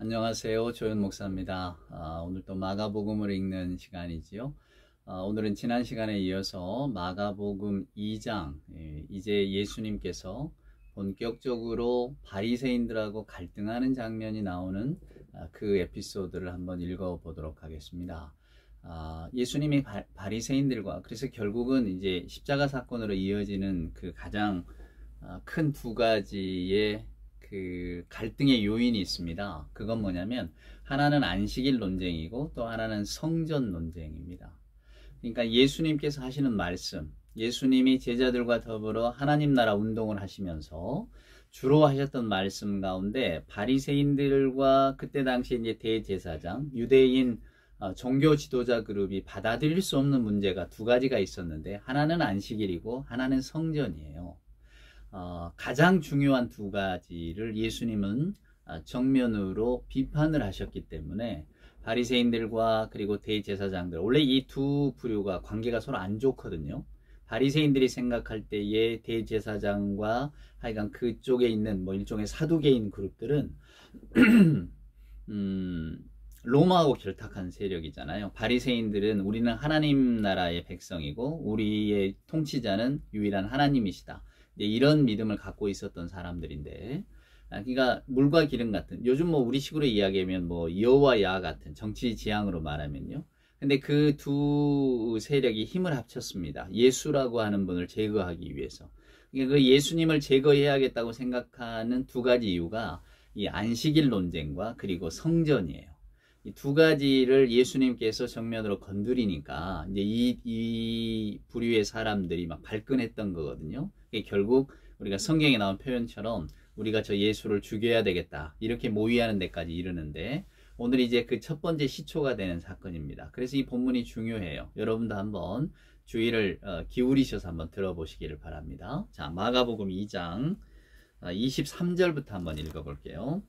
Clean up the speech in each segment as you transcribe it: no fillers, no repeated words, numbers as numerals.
안녕하세요. 조현 목사입니다. 오늘 또 마가복음을 읽는 시간이지요. 오늘은 지난 시간에 이어서 마가복음 2장, 이제 예수님께서 본격적으로 바리새인들하고 갈등하는 장면이 나오는 그 에피소드를 한번 읽어보도록 하겠습니다. 예수님이 바리새인들과, 그래서 결국은 이제 십자가 사건으로 이어지는 그 가장 큰 두 가지의 그 갈등의 요인이 있습니다. 그건 뭐냐면 하나는 안식일 논쟁이고 또 하나는 성전 논쟁입니다. 그러니까 예수님께서 하시는 말씀, 예수님이 제자들과 더불어 하나님 나라 운동을 하시면서 주로 하셨던 말씀 가운데 바리새인들과 그때 당시 이제 대제사장, 유대인 종교 지도자 그룹이 받아들일 수 없는 문제가 두 가지가 있었는데, 하나는 안식일이고 하나는 성전이에요. 가장 중요한 두 가지를 예수님은 정면으로 비판을 하셨기 때문에 바리새인들과 그리고 대제사장들, 원래 이 두 부류가 관계가 서로 안 좋거든요. 바리새인들이 생각할 때의 대제사장과 하여간 그쪽에 있는 뭐 일종의 사두개인 그룹들은 로마하고 결탁한 세력이잖아요. 바리새인들은 우리는 하나님 나라의 백성이고 우리의 통치자는 유일한 하나님이시다, 이런 믿음을 갖고 있었던 사람들인데, 그러니까 물과 기름 같은, 요즘 뭐 우리식으로 이야기하면 뭐 여와 야 같은 정치 지향으로 말하면요. 근데 그 두 세력이 힘을 합쳤습니다. 예수라고 하는 분을 제거하기 위해서. 그러니까 그 예수님을 제거해야겠다고 생각하는 두 가지 이유가 이 안식일 논쟁과 그리고 성전이에요. 이 두 가지를 예수님께서 정면으로 건드리니까 이제 이 부류의 사람들이 막 발끈했던 거거든요. 결국 우리가 성경에 나온 표현처럼 우리가 저 예수를 죽여야 되겠다, 이렇게 모의하는 데까지 이르는데, 오늘 이제 그 첫 번째 시초가 되는 사건입니다. 그래서 이 본문이 중요해요. 여러분도 한번 주의를 기울이셔서 한번 들어보시기를 바랍니다. 자, 마가복음 2장 23절부터 한번 읽어볼게요.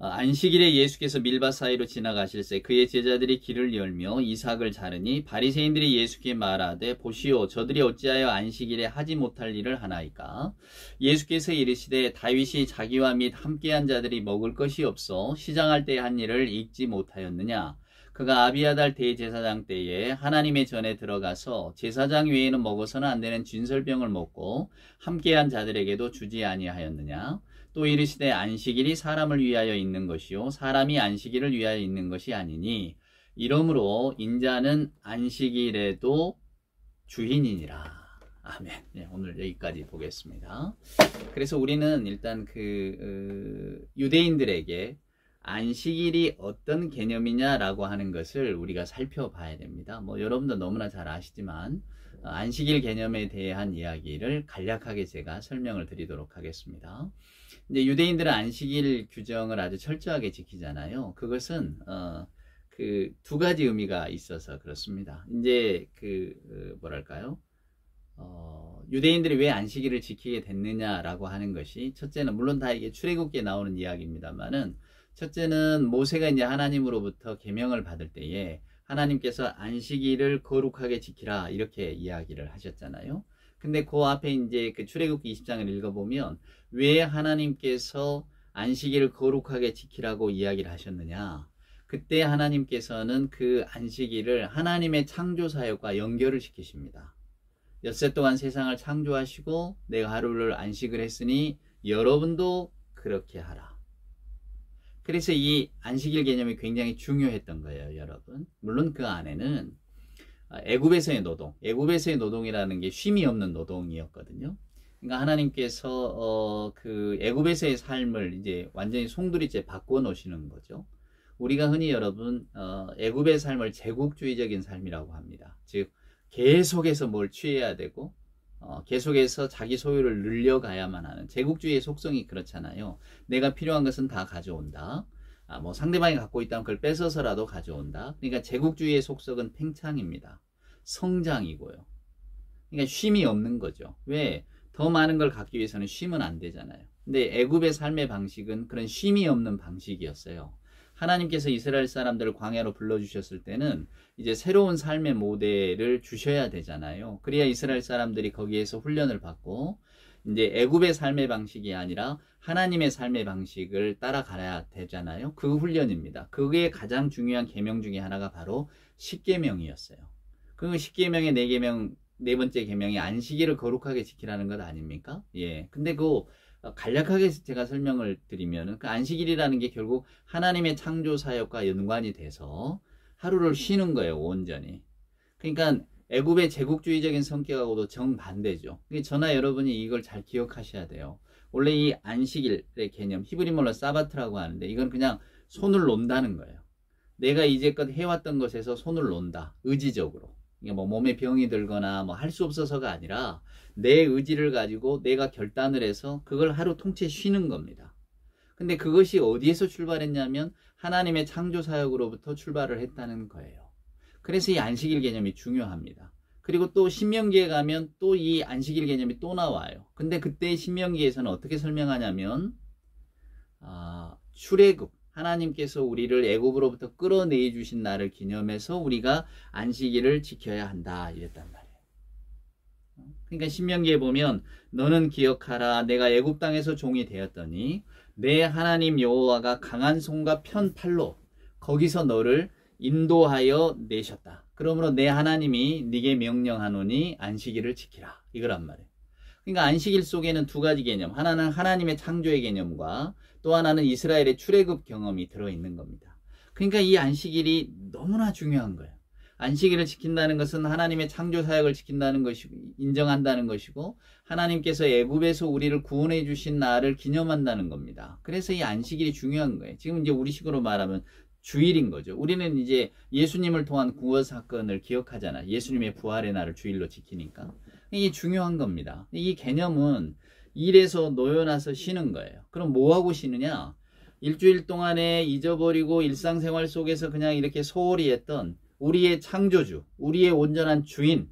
안식일에 예수께서 밀밭 사이로 지나가실새 그의 제자들이 길을 열며 이삭을 자르니 바리새인들이 예수께 말하되, 보시오, 저들이 어찌하여 안식일에 하지 못할 일을 하나이까? 예수께서 이르시되, 다윗이 자기와 및 함께한 자들이 먹을 것이 없어 시장할 때 한 일을 잊지 못하였느냐? 그가 아비아달 대제사장 때에 하나님의 전에 들어가서 제사장 외에는 먹어서는 안 되는 진설병을 먹고 함께한 자들에게도 주지 아니하였느냐? 또 이르시되, 안식일이 사람을 위하여 있는 것이요 사람이 안식일을 위하여 있는 것이 아니니 이러므로 인자는 안식일에도 주인이니라. 아멘. 네, 오늘 여기까지 보겠습니다. 그래서 우리는 일단 유대인들에게 안식일이 어떤 개념이냐라고 하는 것을 우리가 살펴봐야 됩니다. 뭐 여러분도 너무나 잘 아시지만 안식일 개념에 대한 이야기를 간략하게 제가 설명을 드리도록 하겠습니다. 이제 유대인들은 안식일 규정을 아주 철저하게 지키잖아요. 그것은 그 두 가지 의미가 있어서 그렇습니다. 이제 뭐랄까요? 유대인들이 왜 안식일을 지키게 됐느냐라고 하는 것이, 첫째는 물론 다 이게 출애굽기에 나오는 이야기입니다만은, 첫째는 모세가 이제 하나님으로부터 계명을 받을 때에 하나님께서 안식일을 거룩하게 지키라, 이렇게 이야기를 하셨잖아요. 근데 그 앞에 이제 그 출애굽기 20장을 읽어보면 왜 하나님께서 안식일을 거룩하게 지키라고 이야기를 하셨느냐? 그때 하나님께서는 그 안식일을 하나님의 창조 사역과 연결을 시키십니다. 엿새 동안 세상을 창조하시고 내가 하루를 안식을 했으니 여러분도 그렇게 하라. 그래서 이 안식일 개념이 굉장히 중요했던 거예요, 여러분. 물론 그 안에는 애굽에서의 노동, 애굽에서의 노동이라는 게 쉼이 없는 노동이었거든요. 그러니까 하나님께서 그 애굽에서의 삶을 이제 완전히 송두리째 바꿔 놓으시는 거죠. 우리가 흔히 여러분 애굽의 삶을 제국주의적인 삶이라고 합니다. 즉 계속해서 뭘 취해야 되고 계속해서 자기 소유를 늘려가야만 하는, 제국주의의 속성이 그렇잖아요. 내가 필요한 것은 다 가져온다. 뭐 상대방이 갖고 있다면 그걸 뺏어서라도 가져온다. 그러니까 제국주의의 속성은 팽창입니다. 성장이고요. 그러니까 쉼이 없는 거죠. 왜? 더 많은 걸 갖기 위해서는 쉼은 안 되잖아요. 근데 애굽의 삶의 방식은 그런 쉼이 없는 방식이었어요. 하나님께서 이스라엘 사람들을 광야로 불러주셨을 때는 이제 새로운 삶의 모델을 주셔야 되잖아요. 그래야 이스라엘 사람들이 거기에서 훈련을 받고 이제 애굽의 삶의 방식이 아니라 하나님의 삶의 방식을 따라가야 되잖아요. 그 훈련입니다. 그게 가장 중요한 계명 중에 하나가 바로 십계명이었어요. 그 십계명의 네 번째 계명이 안식일을 거룩하게 지키라는 것 아닙니까? 예. 근데 그 간략하게 제가 설명을 드리면 그 안식일이라는 게 결국 하나님의 창조 사역과 연관이 돼서 하루를 쉬는 거예요, 온전히. 그러니까 애굽의 제국주의적인 성격하고도 정반대죠. 저나 여러분이 이걸 잘 기억하셔야 돼요. 원래 이 안식일의 개념, 히브리말로 사바트라고 하는데 이건 그냥 손을 놓는다는 거예요. 내가 이제껏 해왔던 것에서 손을 놓는다. 의지적으로. 이게 뭐 몸에 병이 들거나 뭐 할 수 없어서가 아니라 내 의지를 가지고 내가 결단을 해서 그걸 하루 통째 쉬는 겁니다. 근데 그것이 어디에서 출발했냐면 하나님의 창조 사역으로부터 출발을 했다는 거예요. 그래서 이 안식일 개념이 중요합니다. 그리고 또 신명기에 가면 또 이 안식일 개념이 또 나와요. 근데 그때 신명기에서는 어떻게 설명하냐면 출애굽, 하나님께서 우리를 애굽으로부터 끌어내 주신 날을 기념해서 우리가 안식일을 지켜야 한다 이랬단 말이에요. 그러니까 신명기에 보면 너는 기억하라 내가 애굽 땅에서 종이 되었더니 내 하나님 여호와가 강한 손과 편 팔로 거기서 너를 인도하여 내셨다. 그러므로 내 하나님이 네게 명령하노니 안식일을 지키라. 이거란 말이에요. 그러니까 안식일 속에는 두 가지 개념. 하나는 하나님의 창조의 개념과 또 하나는 이스라엘의 출애굽 경험이 들어있는 겁니다. 그러니까 이 안식일이 너무나 중요한 거예요. 안식일을 지킨다는 것은 하나님의 창조 사역을 지킨다는 것이고 인정한다는 것이고 하나님께서 애굽에서 우리를 구원해 주신 날을 기념한다는 겁니다. 그래서 이 안식일이 중요한 거예요. 지금 이제 우리식으로 말하면 주일인 거죠. 우리는 이제 예수님을 통한 구원 사건을 기억하잖아요. 예수님의 부활의 날을 주일로 지키니까. 이게 중요한 겁니다. 이 개념은 일에서 놓여나서 쉬는 거예요. 그럼 뭐하고 쉬느냐? 일주일 동안에 잊어버리고 일상생활 속에서 그냥 이렇게 소홀히 했던 우리의 창조주, 우리의 온전한 주인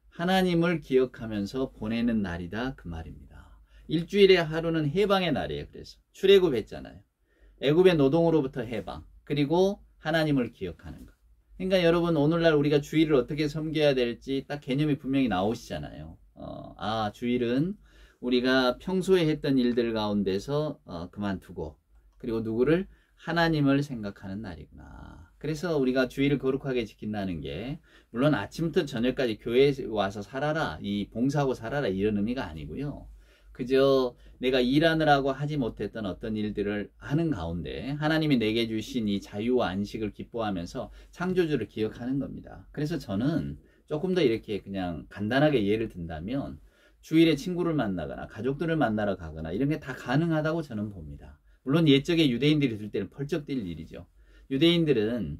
하나님을 기억하면서 보내는 날이다 그 말입니다. 일주일의 하루는 해방의 날이에요. 그래서 출애굽 했잖아요. 애굽의 노동으로부터 해방, 그리고 하나님을 기억하는 것. 그러니까 여러분 오늘날 우리가 주일을 어떻게 섬겨야 될지 딱 개념이 분명히 나오시잖아요. 주일은 우리가 평소에 했던 일들 가운데서 그만두고 그리고 누구를? 하나님을 생각하는 날이구나. 그래서 우리가 주일을 거룩하게 지킨다는 게 물론 아침부터 저녁까지 교회에 와서 살아라, 이 봉사하고 살아라 이런 의미가 아니고요. 그저 내가 일하느라고 하지 못했던 어떤 일들을 하는 가운데 하나님이 내게 주신 이 자유와 안식을 기뻐하면서 창조주를 기억하는 겁니다. 그래서 저는 조금 더 이렇게 그냥 간단하게 예를 든다면 주일에 친구를 만나거나 가족들을 만나러 가거나 이런 게 다 가능하다고 저는 봅니다. 물론 옛적에 유대인들이 들 때는 펄쩍 뛸 일이죠. 유대인들은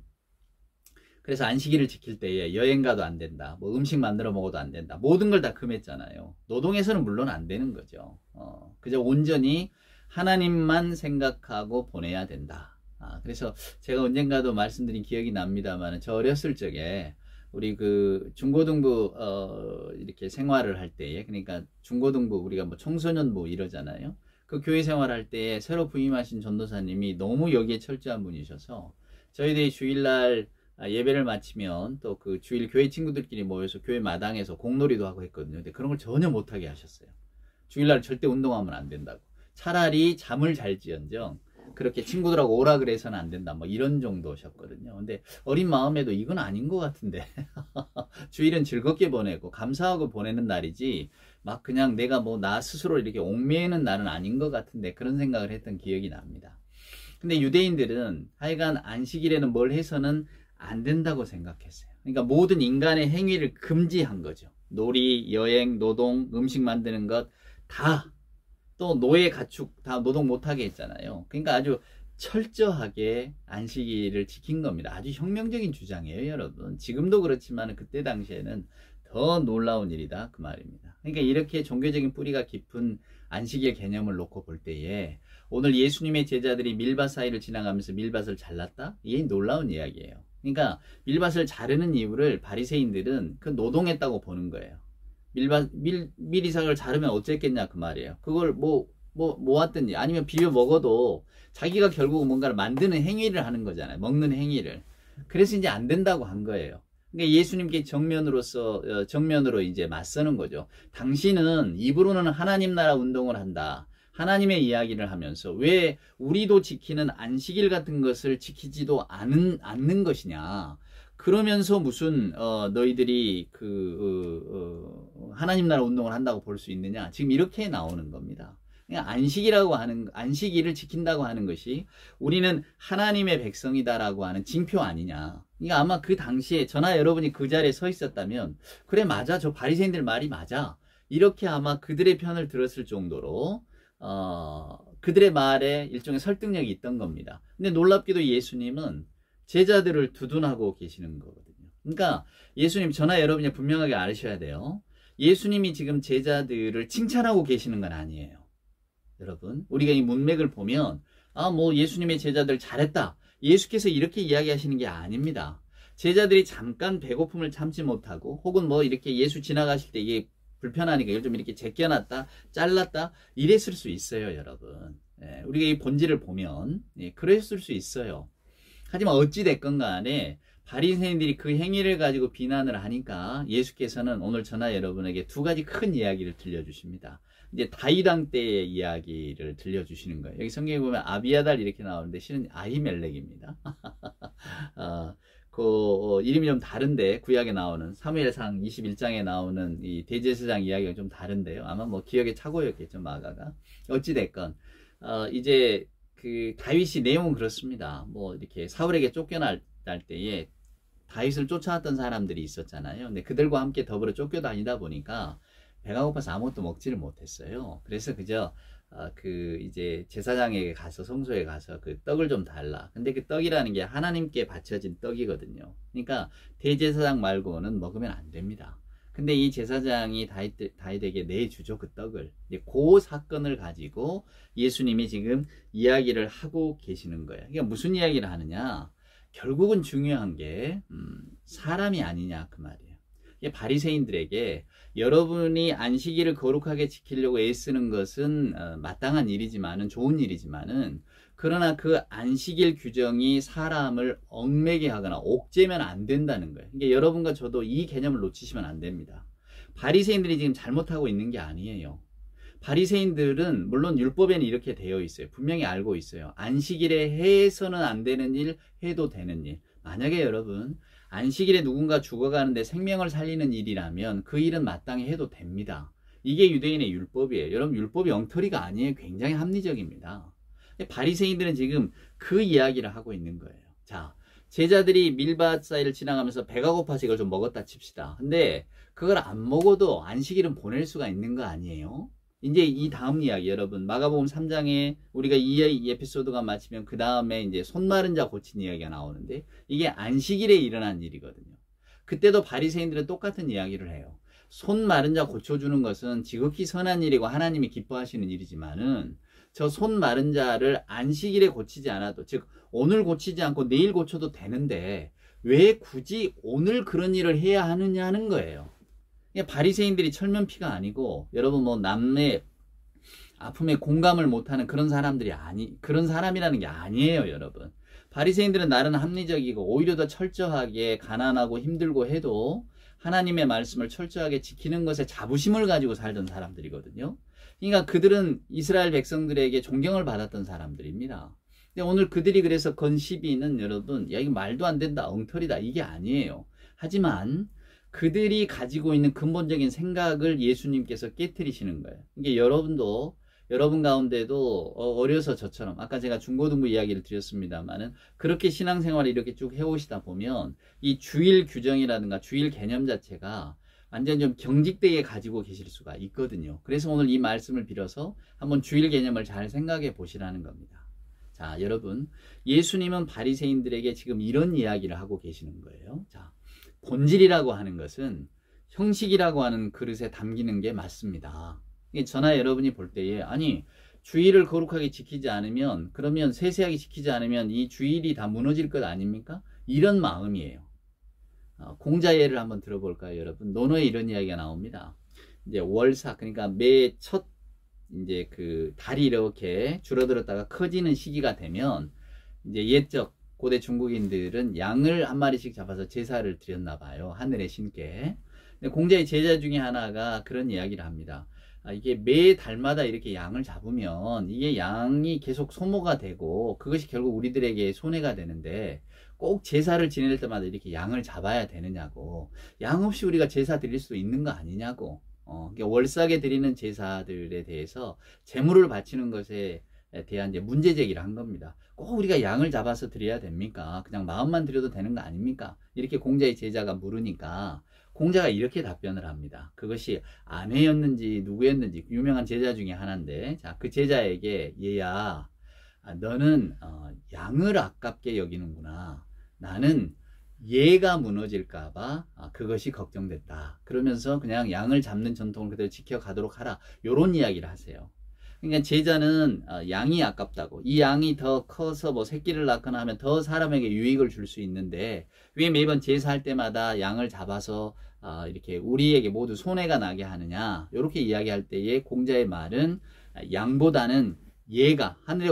그래서 안식일을 지킬 때에 여행 가도 안 된다. 뭐 음식 만들어 먹어도 안 된다. 모든 걸 다 금했잖아요. 노동에서는 물론 안 되는 거죠. 그저 온전히 하나님만 생각하고 보내야 된다. 그래서 제가 언젠가도 말씀드린 기억이 납니다만 저 어렸을 적에 우리 그 중고등부 이렇게 생활을 할 때에 그러니까 중고등부 우리가 뭐 청소년부 이러잖아요. 그 교회 생활할 때에 새로 부임하신 전도사님이 너무 여기에 철저한 분이셔서 저희들이 주일날 예배를 마치면 또 그 주일 교회 친구들끼리 모여서 교회 마당에서 공놀이도 하고 했거든요. 근데 그런 걸 전혀 못하게 하셨어요. 주일날 절대 운동하면 안 된다고. 차라리 잠을 잘지언정 그렇게 친구들하고 오라 그래서는 안 된다. 뭐 이런 정도셨거든요. 근데 어린 마음에도 이건 아닌 것 같은데 주일은 즐겁게 보내고 감사하고 보내는 날이지 막 그냥 내가 뭐 나 스스로 이렇게 옥매이는 날은 아닌 것 같은데 그런 생각을 했던 기억이 납니다. 근데 유대인들은 하여간 안식일에는 뭘 해서는 안 된다고 생각했어요. 그러니까 모든 인간의 행위를 금지한 거죠. 놀이, 여행, 노동, 음식 만드는 것 다 또 노예 가축 다 노동 못하게 했잖아요. 그러니까 아주 철저하게 안식일을 지킨 겁니다. 아주 혁명적인 주장이에요, 여러분. 지금도 그렇지만 그때 당시에는 더 놀라운 일이다 그 말입니다. 그러니까 이렇게 종교적인 뿌리가 깊은 안식일 개념을 놓고 볼 때에 오늘 예수님의 제자들이 밀밭 사이를 지나가면서 밀밭을 잘랐다? 이게 놀라운 이야기예요. 그러니까 밀밭을 자르는 이유를 바리새인들은 그 노동했다고 보는 거예요. 밀이삭을 자르면 어쨌겠냐 그 말이에요. 그걸 모았든지 아니면 비벼 먹어도 자기가 결국 뭔가를 만드는 행위를 하는 거잖아요. 먹는 행위를. 그래서 이제 안 된다고 한 거예요. 그러니까 예수님께 정면으로 이제 맞서는 거죠. 당신은 입으로는 하나님 나라 운동을 한다. 하나님의 이야기를 하면서 왜 우리도 지키는 안식일 같은 것을 지키지도 않는 것이냐. 그러면서 무슨 너희들이 하나님 나라 운동을 한다고 볼 수 있느냐. 지금 이렇게 나오는 겁니다. 그냥 안식일을 지킨다고 하는 것이 우리는 하나님의 백성이다라고 하는 징표 아니냐. 그러니까 아마 그 당시에 저나 여러분이 그 자리에 서 있었다면 그래 맞아 저 바리새인들 말이 맞아 이렇게 아마 그들의 편을 들었을 정도로 그들의 말에 일종의 설득력이 있던 겁니다. 근데 놀랍게도 예수님은 제자들을 두둔하고 계시는 거거든요. 그러니까 예수님 저나 여러분이 분명하게 아셔야 돼요. 예수님이 지금 제자들을 칭찬하고 계시는 건 아니에요. 여러분 우리가 이 문맥을 보면 뭐 예수님의 제자들 잘했다. 예수께서 이렇게 이야기하시는 게 아닙니다. 제자들이 잠깐 배고픔을 참지 못하고 혹은 뭐 이렇게 예수 지나가실 때 이게 불편하니까 이걸 좀 이렇게 제껴놨다 잘랐다 이랬을 수 있어요. 여러분 우리가 이 본질을 보면 그랬을 수 있어요. 하지만 어찌됐건 간에 바리새인들이 그 행위를 가지고 비난을 하니까 예수께서는 오늘 저나 여러분에게 두 가지 큰 이야기를 들려주십니다. 이제 다윗 왕 때의 이야기를 들려주시는 거예요. 여기 성경에 보면 아비아달 이렇게 나오는데 실은 아히멜렉입니다. 이름이 좀 다른데 구약에 나오는 사무엘상 21장에 나오는 이 대제사장 이야기가 좀 다른데요. 아마 뭐 기억에 착오였겠죠 마가가. 어찌됐건 이제 그 다윗이 내용은 그렇습니다. 뭐 이렇게 사울에게 쫓겨날 때에 다윗을 쫓아왔던 사람들이 있었잖아요. 근데 그들과 함께 더불어 쫓겨다니다 보니까 배가 고파서 아무것도 먹지를 못했어요. 그래서 그저 이제 제사장에게 가서 성소에 가서 그 떡을 좀 달라. 근데 그 떡이라는 게 하나님께 바쳐진 떡이거든요. 그러니까 대제사장 말고는 먹으면 안 됩니다. 근데 이 제사장이 다윗에게 내주죠 그 떡을. 그 사건을 가지고 예수님이 지금 이야기를 하고 계시는 거예요. 그러니까 무슨 이야기를 하느냐? 결국은 중요한 게 사람이 아니냐 그 말이에요. 바리새인들에게 여러분이 안식일을 거룩하게 지키려고 애쓰는 것은 마땅한 일이지만은 좋은 일이지만은 그러나 그 안식일 규정이 사람을 얽매게 하거나 옥죄면 안 된다는 거예요. 그러니까 여러분과 저도 이 개념을 놓치시면 안 됩니다. 바리새인들이 지금 잘못하고 있는 게 아니에요. 바리새인들은 물론 율법에는 이렇게 되어 있어요. 분명히 알고 있어요. 안식일에 해서는 안 되는 일, 해도 되는 일. 만약에 여러분 안식일에 누군가 죽어가는데 생명을 살리는 일이라면 그 일은 마땅히 해도 됩니다. 이게 유대인의 율법이에요. 여러분 율법이 엉터리가 아니에요. 굉장히 합리적입니다. 바리새인들은 지금 그 이야기를 하고 있는 거예요. 자, 제자들이 밀밭 사이를 지나가면서 배가 고파서 이걸 좀 먹었다 칩시다. 근데 그걸 안 먹어도 안식일은 보낼 수가 있는 거 아니에요? 이제 이 다음 이야기 여러분 마가복음 3장에 우리가 이 에피소드가 마치면 그 다음에 이제 손 마른 자 고친 이야기가 나오는데 이게 안식일에 일어난 일이거든요. 그때도 바리새인들은 똑같은 이야기를 해요. 손 마른 자 고쳐주는 것은 지극히 선한 일이고 하나님이 기뻐하시는 일이지만은 저 손 마른 자를 안식일에 고치지 않아도 즉 오늘 고치지 않고 내일 고쳐도 되는데 왜 굳이 오늘 그런 일을 해야 하느냐는 거예요. 바리새인들이 철면피가 아니고 여러분 뭐 남의 아픔에 공감을 못하는 그런 그런 사람이라는 게 아니에요. 여러분 바리새인들은 나름 합리적이고 오히려 더 철저하게 가난하고 힘들고 해도 하나님의 말씀을 철저하게 지키는 것에 자부심을 가지고 살던 사람들이거든요. 그러니까 그들은 이스라엘 백성들에게 존경을 받았던 사람들입니다. 근데 오늘 그들이 그래서 건 12는 여러분 야 이거 말도 안 된다 엉터리다 이게 아니에요. 하지만 그들이 가지고 있는 근본적인 생각을 예수님께서 깨트리시는 거예요. 이게 여러분 가운데도 어려서 저처럼 아까 제가 중고등부 이야기를 드렸습니다만은 그렇게 신앙생활을 이렇게 쭉 해오시다 보면 이 주일 규정이라든가 주일 개념 자체가 완전 좀 경직되게 가지고 계실 수가 있거든요. 그래서 오늘 이 말씀을 빌어서 한번 주일 개념을 잘 생각해 보시라는 겁니다. 자, 여러분 예수님은 바리새인들에게 지금 이런 이야기를 하고 계시는 거예요. 자, 본질이라고 하는 것은 형식이라고 하는 그릇에 담기는 게 맞습니다. 저나 여러분이 볼 때에 아니 주일을 거룩하게 지키지 않으면 그러면 세세하게 지키지 않으면 이 주일이 다 무너질 것 아닙니까? 이런 마음이에요. 공자 예를 한번 들어볼까요, 여러분? 논어에 이런 이야기가 나옵니다. 이제 월사 그러니까 매 첫 이제 그 달이 이렇게 줄어들었다가 커지는 시기가 되면 이제 옛적 고대 중국인들은 양을 한 마리씩 잡아서 제사를 드렸나 봐요. 하늘의 신께. 근데 공자의 제자 중에 하나가 그런 이야기를 합니다. 이게 매 달마다 이렇게 양을 잡으면 이게 양이 계속 소모가 되고 그것이 결국 우리들에게 손해가 되는데 꼭 제사를 지낼 때마다 이렇게 양을 잡아야 되느냐고. 양 없이 우리가 제사 드릴 수 있는 거 아니냐고. 월삭에 드리는 제사들에 대해서 제물을 바치는 것에 대한 이제 문제 제기를 한 겁니다. 꼭 우리가 양을 잡아서 드려야 됩니까? 그냥 마음만 드려도 되는 거 아닙니까? 이렇게 공자의 제자가 물으니까 공자가 이렇게 답변을 합니다. 그것이 아내였는지 누구였는지 유명한 제자 중에 하나인데, 자, 그 제자에게 얘야, 너는 양을 아깝게 여기는구나. 나는 얘가 무너질까봐 그것이 걱정됐다. 그러면서 그냥 양을 잡는 전통을 그대로 지켜가도록 하라. 요런 이야기를 하세요. 그러니까 제자는 양이 아깝다고, 이 양이 더 커서 뭐 새끼를 낳거나 하면 더 사람에게 유익을 줄 수 있는데 왜 매번 제사할 때마다 양을 잡아서 이렇게 우리에게 모두 손해가 나게 하느냐, 이렇게 이야기할 때의 공자의 말은 양보다는 예가, 하늘에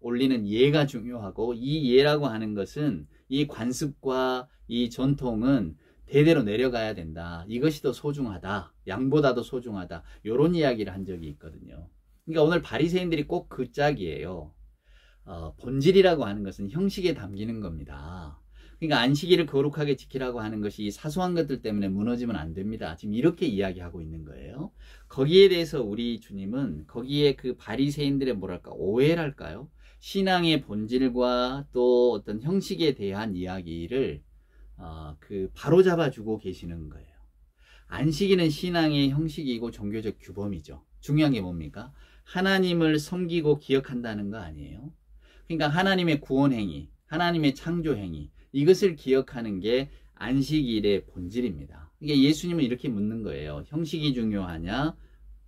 올리는 예가 중요하고, 이 예라고 하는 것은 이 관습과 이 전통은 대대로 내려가야 된다. 이것이 더 소중하다. 양보다도 소중하다. 이런 이야기를 한 적이 있거든요. 그러니까 오늘 바리새인들이 꼭 그 짝이에요. 본질이라고 하는 것은 형식에 담기는 겁니다. 그러니까 안식일을 거룩하게 지키라고 하는 것이 사소한 것들 때문에 무너지면 안 됩니다. 지금 이렇게 이야기하고 있는 거예요. 거기에 대해서 우리 주님은 거기에 그 바리새인들의 뭐랄까 오해랄까요? 신앙의 본질과 또 어떤 형식에 대한 이야기를 바로 잡아주고 계시는 거예요. 안식일은 신앙의 형식이고 종교적 규범이죠. 중요한 게 뭡니까? 하나님을 섬기고 기억한다는 거 아니에요? 그러니까 하나님의 구원행위, 하나님의 창조행위, 이것을 기억하는 게 안식일의 본질입니다. 그러니까 예수님은 이렇게 묻는 거예요. 형식이 중요하냐?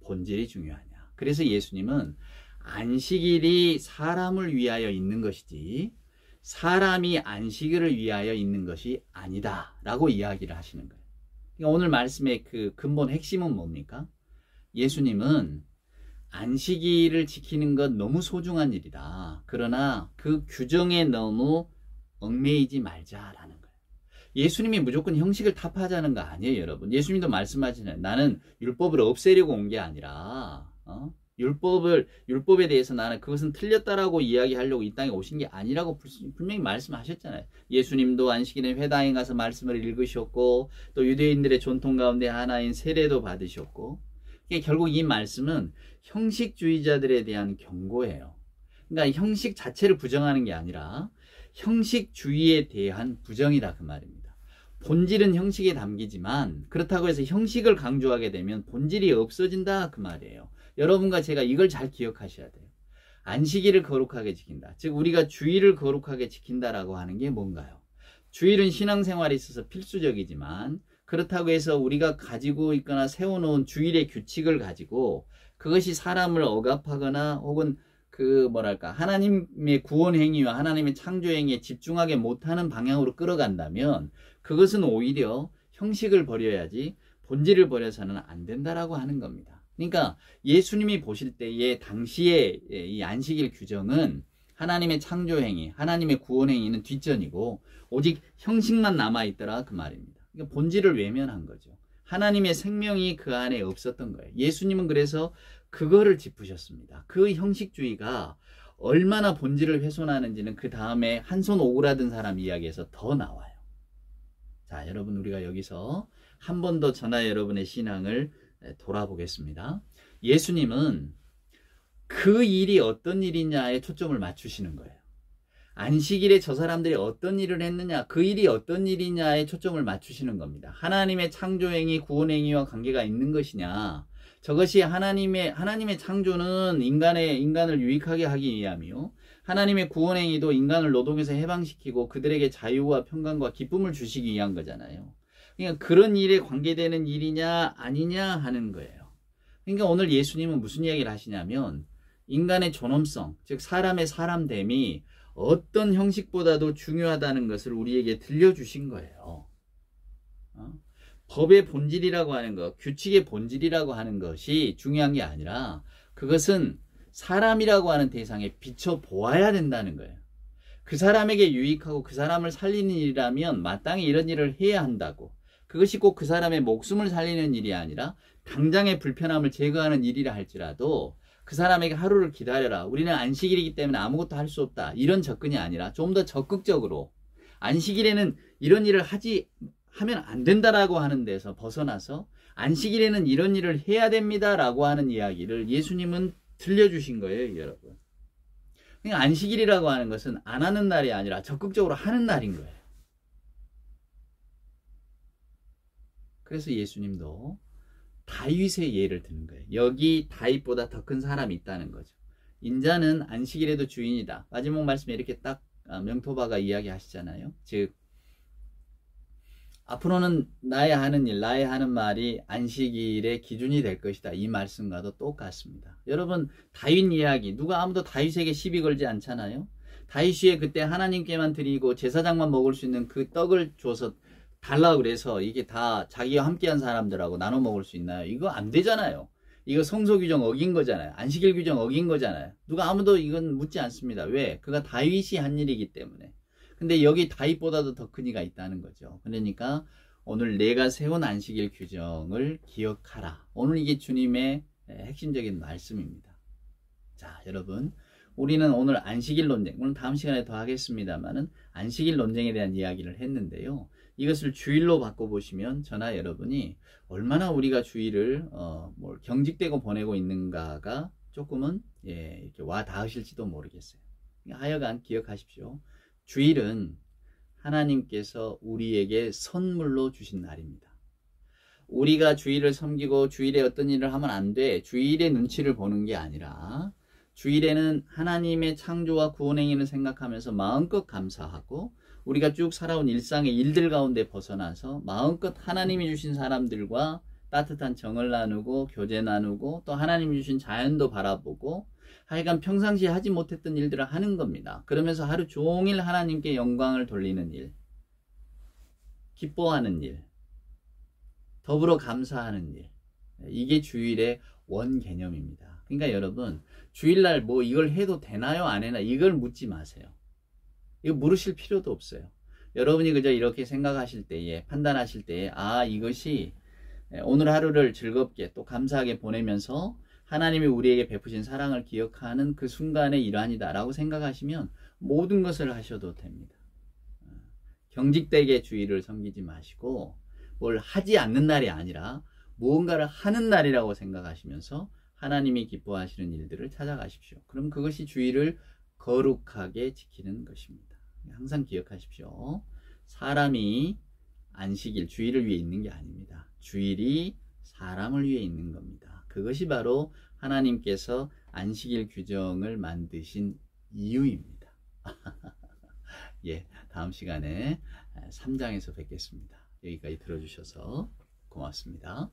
본질이 중요하냐? 그래서 예수님은 안식일이 사람을 위하여 있는 것이지 사람이 안식일을 위하여 있는 것이 아니다 라고 이야기를 하시는 거예요. 그러니까 오늘 말씀의 그 근본 핵심은 뭡니까? 예수님은 안식일을 지키는 것 너무 소중한 일이다. 그러나 그 규정에 너무 얽매이지 말자라는 거예요. 예수님이 무조건 형식을 타파하자는 거 아니에요, 여러분. 예수님도 말씀하시잖아요. 나는 율법을 없애려고 온 게 아니라 율법에 대해서 나는 그것은 틀렸다라고 이야기하려고 이 땅에 오신 게 아니라고 분명히 말씀하셨잖아요. 예수님도 안식일에 회당에 가서 말씀을 읽으셨고 또 유대인들의 전통 가운데 하나인 세례도 받으셨고, 결국 이 말씀은 형식주의자들에 대한 경고예요. 그러니까 형식 자체를 부정하는 게 아니라 형식주의에 대한 부정이다 그 말입니다. 본질은 형식에 담기지만 그렇다고 해서 형식을 강조하게 되면 본질이 없어진다 그 말이에요. 여러분과 제가 이걸 잘 기억하셔야 돼요. 안식일을 거룩하게 지킨다. 즉 우리가 주일을 거룩하게 지킨다라고 하는 게 뭔가요? 주일은 신앙생활에 있어서 필수적이지만 그렇다고 해서 우리가 가지고 있거나 세워놓은 주일의 규칙을 가지고 그것이 사람을 억압하거나 혹은 하나님의 구원 행위와 하나님의 창조 행위에 집중하게 못하는 방향으로 끌어간다면 그것은 오히려 형식을 버려야지 본질을 버려서는 안 된다라고 하는 겁니다. 그러니까 예수님이 보실 때의 당시의 이 안식일 규정은 하나님의 창조 행위, 하나님의 구원 행위는 뒷전이고 오직 형식만 남아있더라 그 말입니다. 그러니까 본질을 외면한 거죠. 하나님의 생명이 그 안에 없었던 거예요. 예수님은 그래서 그거를 짚으셨습니다. 그 형식주의가 얼마나 본질을 훼손하는지는 그 다음에 한 손 오그라든 사람 이야기에서 더 나와요. 자, 여러분 우리가 여기서 한 번 더 저나 여러분의 신앙을 돌아보겠습니다. 예수님은 그 일이 어떤 일이냐에 초점을 맞추시는 거예요. 안식일에 저 사람들이 어떤 일을 했느냐, 그 일이 어떤 일이냐에 초점을 맞추시는 겁니다. 하나님의 창조행위, 구원행위와 관계가 있는 것이냐, 저것이 하나님의 창조는 인간을 유익하게 하기 위함이요, 하나님의 구원행위도 인간을 노동에서 해방시키고 그들에게 자유와 평강과 기쁨을 주시기 위한 거잖아요. 그러니까 그런 일에 관계되는 일이냐 아니냐 하는 거예요. 그러니까 오늘 예수님은 무슨 이야기를 하시냐면 인간의 존엄성, 즉 사람의 사람됨이 어떤 형식보다도 중요하다는 것을 우리에게 들려주신 거예요. 법의 본질이라고 하는 것, 규칙의 본질이라고 하는 것이 중요한 게 아니라 그것은 사람이라고 하는 대상에 비춰 보아야 된다는 거예요. 그 사람에게 유익하고 그 사람을 살리는 일이라면 마땅히 이런 일을 해야 한다고. 그것이 꼭 그 사람의 목숨을 살리는 일이 아니라 당장의 불편함을 제거하는 일이라 할지라도 그 사람에게 하루를 기다려라. 우리는 안식일이기 때문에 아무것도 할 수 없다. 이런 접근이 아니라 좀 더 적극적으로 안식일에는 이런 일을 하면 안 된다라고 하는 데서 벗어나서 안식일에는 이런 일을 해야 됩니다라고 하는 이야기를 예수님은 들려주신 거예요, 여러분. 그러니까 안식일이라고 하는 것은 안 하는 날이 아니라 적극적으로 하는 날인 거예요. 그래서 예수님도 다윗의 예를 드는 거예요. 여기 다윗보다 더 큰 사람이 있다는 거죠. 인자는 안식일에도 주인이다. 마지막 말씀에 이렇게 딱 명토바가 이야기하시잖아요. 즉 앞으로는 나의 하는 일, 나의 하는 말이 안식일의 기준이 될 것이다. 이 말씀과도 똑같습니다. 여러분, 다윗 이야기, 누가 아무도 다윗에게 시비 걸지 않잖아요. 다윗이 그때 하나님께만 드리고 제사장만 먹을 수 있는 그 떡을 줘서 달라고 그래서 이게 다 자기와 함께한 사람들하고 나눠 먹을 수 있나요? 이거 안 되잖아요. 이거 성소 규정 어긴 거잖아요. 안식일 규정 어긴 거잖아요. 누가 아무도 이건 묻지 않습니다. 왜? 그가 다윗이 한 일이기 때문에. 근데 여기 다윗보다도 더 큰 이가 있다는 거죠. 그러니까 오늘 내가 세운 안식일 규정을 기억하라. 오늘 이게 주님의 핵심적인 말씀입니다. 자, 여러분, 우리는 오늘 안식일 논쟁, 물론 다음 시간에 더 하겠습니다만은 안식일 논쟁에 대한 이야기를 했는데요. 이것을 주일로 바꿔보시면 저나 여러분이 얼마나 우리가 주일을 경직되고 보내고 있는가가 조금은 이렇게 와 닿으실지도 모르겠어요. 하여간 기억하십시오. 주일은 하나님께서 우리에게 선물로 주신 날입니다. 우리가 주일을 섬기고 주일에 어떤 일을 하면 안 돼. 주일의 눈치를 보는 게 아니라 주일에는 하나님의 창조와 구원 행위를 생각하면서 마음껏 감사하고 우리가 쭉 살아온 일상의 일들 가운데 벗어나서 마음껏 하나님이 주신 사람들과 따뜻한 정을 나누고 교제 나누고 또 하나님이 주신 자연도 바라보고 하여간 평상시에 하지 못했던 일들을 하는 겁니다. 그러면서 하루 종일 하나님께 영광을 돌리는 일, 기뻐하는 일, 더불어 감사하는 일, 이게 주일의 원 개념입니다. 그러니까 여러분, 주일날 뭐 이걸 해도 되나요 안 해나 이걸 묻지 마세요. 이거 물으실 필요도 없어요. 여러분이 그저 이렇게 생각하실 때에, 판단하실 때에 이것이 오늘 하루를 즐겁게 또 감사하게 보내면서 하나님이 우리에게 베푸신 사랑을 기억하는 그 순간의 일환이다 라고 생각하시면 모든 것을 하셔도 됩니다. 경직되게 주일을 섬기지 마시고 뭘 하지 않는 날이 아니라 무언가를 하는 날이라고 생각하시면서 하나님이 기뻐하시는 일들을 찾아가십시오. 그럼 그것이 주일을 거룩하게 지키는 것입니다. 항상 기억하십시오. 사람이 안식일, 주일을 위해 있는 게 아닙니다. 주일이 사람을 위해 있는 겁니다. 그것이 바로 하나님께서 안식일 규정을 만드신 이유입니다. 예, 다음 시간에 3장에서 뵙겠습니다. 여기까지 들어주셔서 고맙습니다.